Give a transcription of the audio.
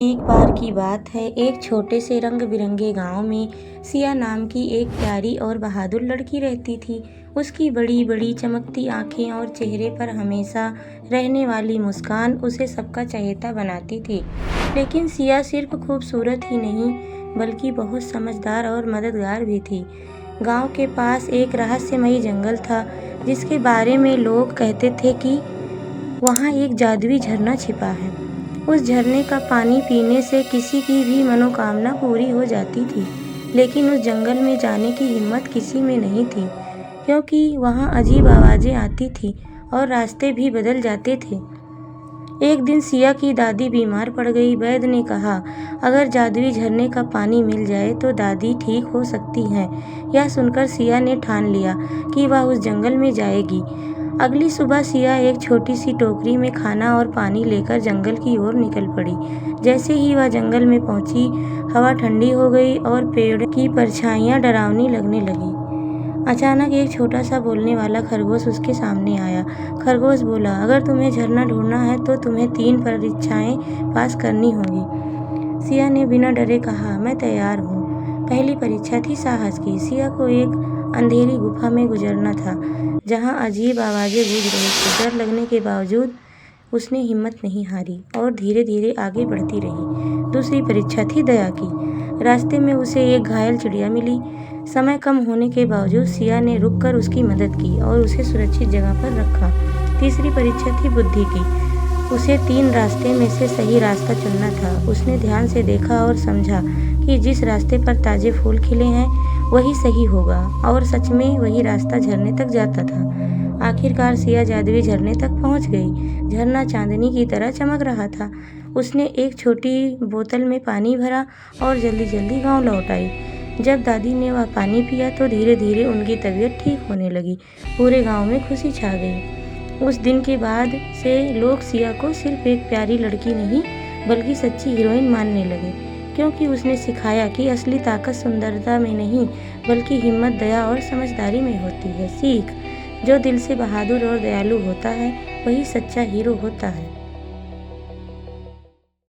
एक बार की बात है, एक छोटे से रंग बिरंगे गांव में सिया नाम की एक प्यारी और बहादुर लड़की रहती थी। उसकी बड़ी बड़ी चमकती आंखें और चेहरे पर हमेशा रहने वाली मुस्कान उसे सबका चहेता बनाती थी। लेकिन सिया सिर्फ खूबसूरत ही नहीं, बल्कि बहुत समझदार और मददगार भी थी। गांव के पास एक रहस्यमयी जंगल था, जिसके बारे में लोग कहते थे कि वहाँ एक जादुई झरना छिपा है। उस झरने का पानी पीने से किसी की भी मनोकामना पूरी हो जाती थी। लेकिन उस जंगल में जाने की हिम्मत किसी में नहीं थी, क्योंकि वहाँ अजीब आवाज़ें आती थी और रास्ते भी बदल जाते थे। एक दिन सिया की दादी बीमार पड़ गई। वैद्य ने कहा, अगर जादुई झरने का पानी मिल जाए तो दादी ठीक हो सकती हैं। यह सुनकर सिया ने ठान लिया कि वह उस जंगल में जाएगी। अगली सुबह सिया एक छोटी सी टोकरी में खाना और पानी लेकर जंगल की ओर निकल पड़ी। जैसे ही वह जंगल में पहुंची, हवा ठंडी हो गई और पेड़ की परछाइयां डरावनी लगने लगी। अचानक एक छोटा सा बोलने वाला खरगोश उसके सामने आया। खरगोश बोला, अगर तुम्हें झरना ढूंढना है तो तुम्हें 3 परीक्षाएं पास करनी होंगी। सिया ने बिना डरे कहा, मैं तैयार हूँ। पहली परीक्षा थी साहस की। सिया को एक अंधेरी गुफा में गुजरना था, जहाँ अजीब आवाज़ें गूंज रही थी। डर लगने के बावजूद उसने हिम्मत नहीं हारी और धीरे धीरे आगे बढ़ती रही। दूसरी परीक्षा थी दया की। रास्ते में उसे एक घायल चिड़िया मिली। समय कम होने के बावजूद सिया ने रुककर उसकी मदद की और उसे सुरक्षित जगह पर रखा। तीसरी परीक्षा थी बुद्धि की। उसे 3 रास्ते में से सही रास्ता चुनना था। उसने ध्यान से देखा और समझा कि जिस रास्ते पर ताजे फूल खिले हैं वही सही होगा, और सच में वही रास्ता झरने तक जाता था। आखिरकार सिया जादुई झरने तक पहुंच गई। झरना चांदनी की तरह चमक रहा था। उसने एक छोटी बोतल में पानी भरा और जल्दी जल्दी गांव लौट आई। जब दादी ने वह पानी पिया तो धीरे धीरे उनकी तबीयत ठीक होने लगी। पूरे गांव में खुशी छा गई। उस दिन के बाद से लोग सिया को सिर्फ एक प्यारी लड़की नहीं, बल्कि सच्ची हीरोइन मानने लगे, क्योंकि उसने सिखाया कि असली ताकत सुंदरता में नहीं, बल्कि हिम्मत, दया और समझदारी में होती है। सीख, जो दिल से बहादुर और दयालु होता है, वही सच्चा हीरो होता है।